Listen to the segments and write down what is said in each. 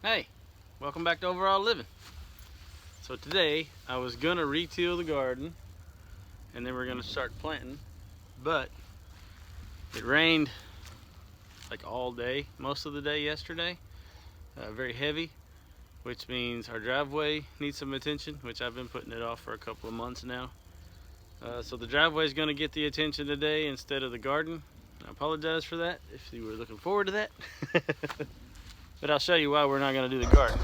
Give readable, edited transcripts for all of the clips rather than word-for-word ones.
Hey, welcome back to Overall Living. So today I was gonna retill the garden and then we're gonna start planting, but it rained like all day, most of the day yesterday, very heavy, which means our driveway needs some attention, which I've been putting it off for a couple of months now. So the driveway is gonna get the attention today instead of the garden. I apologize for that if you were looking forward to that. But I'll show you why we're not gonna do the garden.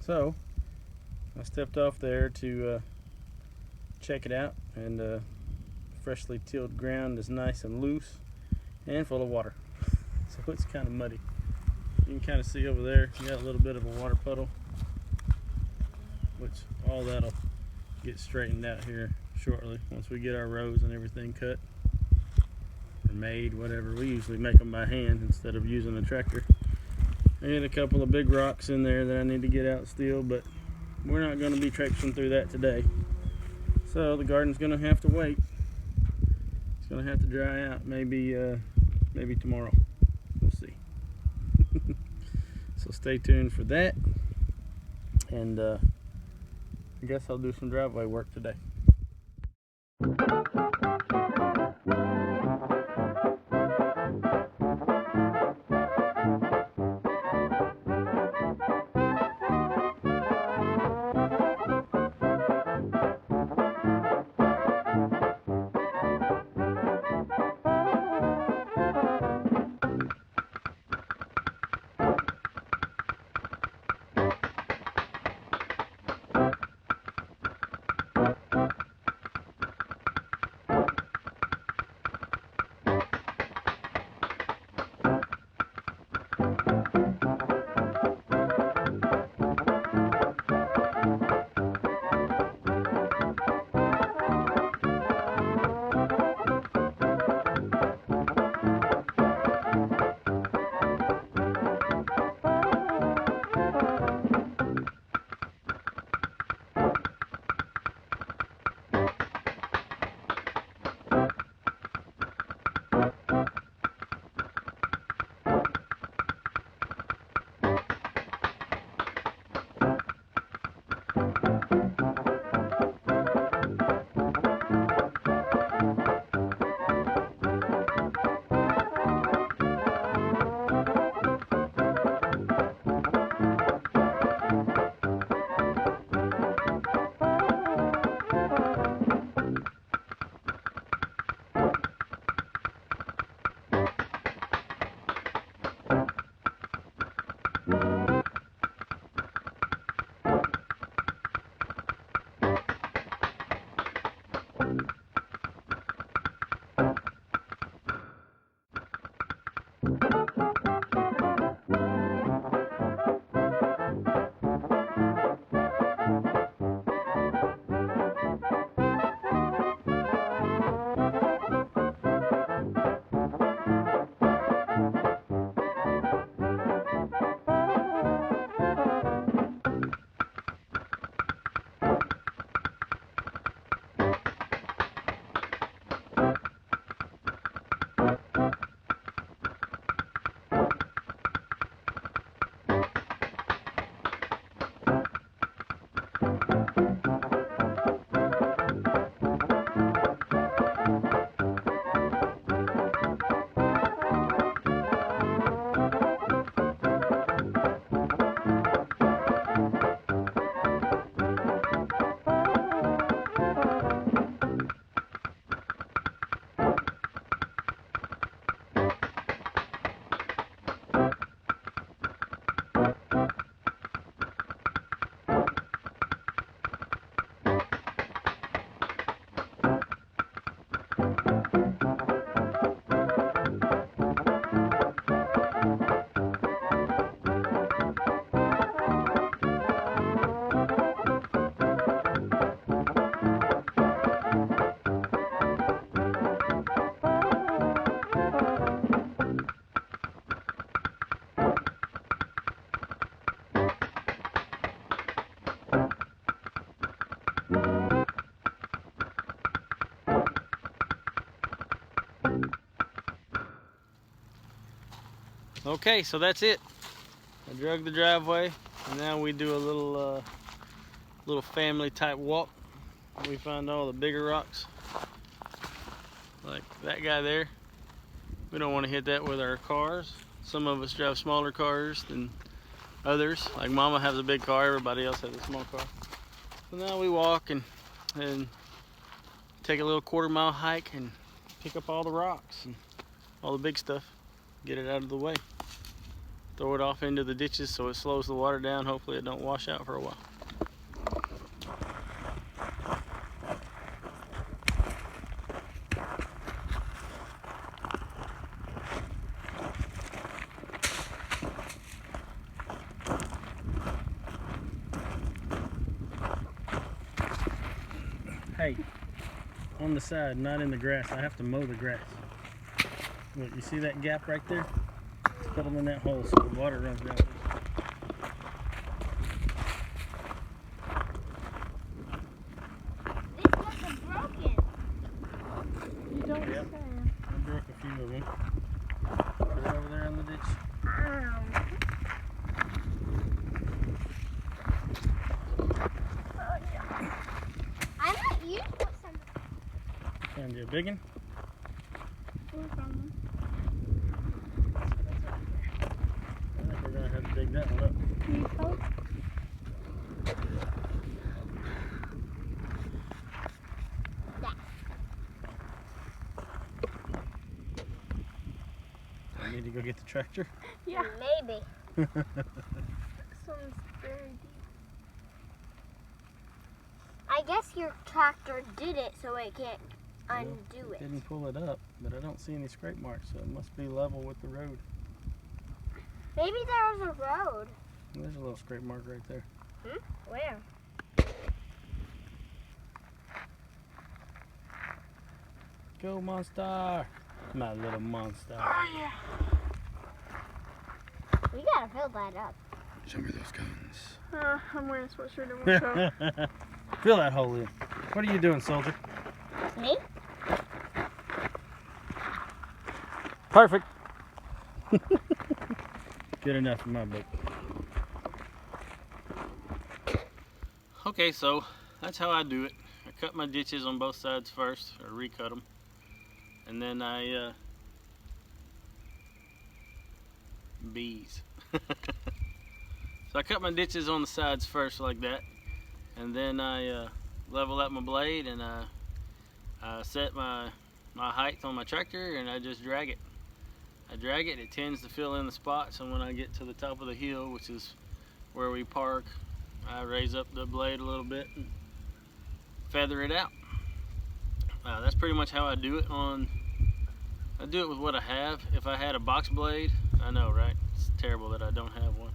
So I stepped off there to check it out, and freshly tilled ground is nice and loose and full of water. So it's kind of muddy. You can kind of see over there, you got a little bit of a water puddle, which all that'll get straightened out here shortly once we get our rows and everything cut or made, whatever. We usually make them by hand instead of using a tractor. And a couple of big rocks in there that I need to get out still, but we're not going to be traipsing through that today. So the garden's going to have to wait. It's going to have to dry out, maybe tomorrow. We'll see. So stay tuned for that. And I guess I'll do some driveway work today. Okay, so that's it. I drug the driveway, and now we do a little family type walk. We find all the bigger rocks, like that guy there. We don't want to hit that with our cars. Some of us drive smaller cars than others. Like Mama has a big car, everybody else has a small car. So now we walk and take a little 1/4 mile hike and pick up all the rocks and all the big stuff. Get it out of the way. Throw it off into the ditches so it slows the water down. Hopefully it don't wash out for a while. Hey, on the side, not in the grass. I have to mow the grass. Look, you see that gap right there? Put them in that hole so the water runs down. This wasn't broken. You don't Yep. say. I broke a few of them. Put it over there in the ditch. I might use what some. Found you a big one? I think we're gonna have to dig that one up. You hope? I need to go get the tractor. Yeah. Maybe. This one's very deep. I guess your tractor did it so it can't undo it. Didn't pull it up, but I don't see any scrape marks, so it must be level with the road. Maybe there was a road. There's a little scrape mark right there. Where? Go monster! My little monster. Oh yeah. We gotta fill that up. Show me those guns. I'm wearing a sweatshirt and one shirt. Fill that hole in. What are you doing, soldier? Me? Perfect. Good enough for my book. Okay, so that's how I do it. I cut my ditches on both sides first, or recut them, and then I bees. So I cut my ditches on the sides first like that, and then I level out my blade, and I set my height on my tractor, and I just drag it. I drag it, it tends to fill in the spots, and when I get to the top of the hill, which is where we park, I raise up the blade a little bit and feather it out. That's pretty much how I do it. I do it with what I have. If I had a box blade, I know, right? It's terrible that I don't have one.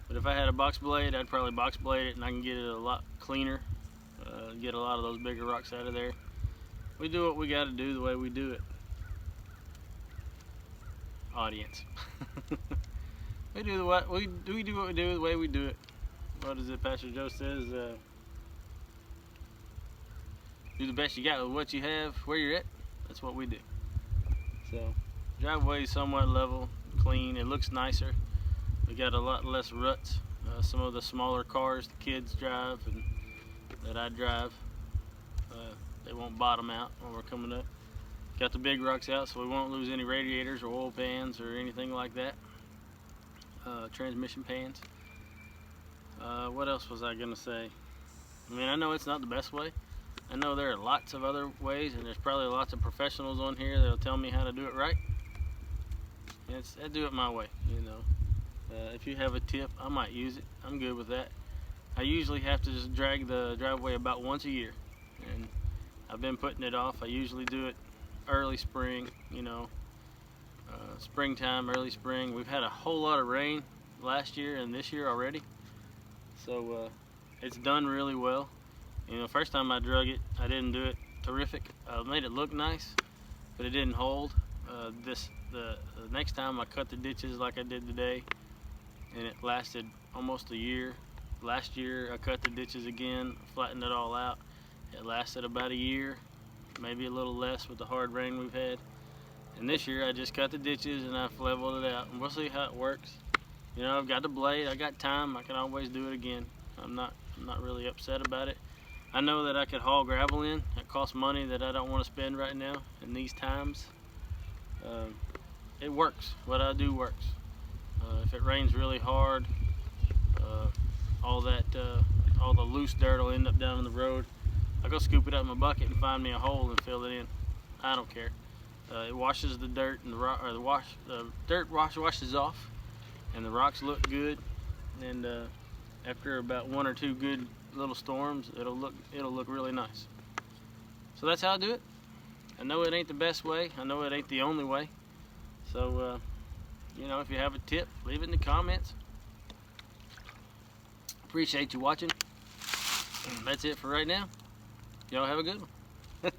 But if I had a box blade, I'd probably box blade it, and I can get it a lot cleaner, get a lot of those bigger rocks out of there. We do what we got to do the way we do it. Audience. we do what we do the way we do it. What is it Pastor Joe says? Do the best you got with what you have, where you're at. That's what we do. So, driveway is somewhat level, clean. It looks nicer. We got a lot less ruts. Some of the smaller cars the kids drive and that I drive, they won't bottom out when we're coming up. Got the big rocks out so we won't lose any radiators or oil pans or anything like that. Transmission pans. What else was I gonna say? I mean, I know it's not the best way. I know there are lots of other ways, and there's probably lots of professionals on here that'll tell me how to do it right. I do it my way, you know. If you have a tip, I might use it. I'm good with that. I usually have to just drag the driveway about once a year, and I've been putting it off. I usually do it early spring, you know, springtime, early spring. We've had a whole lot of rain last year and this year already, so it's done really well. You know, first time I drug it, I didn't do it terrific. I made it look nice, but it didn't hold. The next time I cut the ditches like I did today, and it lasted almost a year. Last year I cut the ditches again, flattened it all out. It lasted about a year, maybe a little less with the hard rain we've had. And this year I just cut the ditches and I've leveled it out, and we'll see how it works. You know, I've got the blade, I got time, I can always do it again. I'm not really upset about it. I know that I could haul gravel in. That costs money that I don't want to spend right now in these times. It works. What I do works. If it rains really hard, all the loose dirt will end up down in the road. I go scoop it up in my bucket and find me a hole and fill it in. I don't care. It washes the dirt and the dirt washes off, and the rocks look good. And after about 1 or 2 good little storms, it'll look really nice. So that's how I do it. I know it ain't the best way. I know it ain't the only way. So you know, if you have a tip, leave it in the comments. Appreciate you watching. That's it for right now. Y'all have a good one.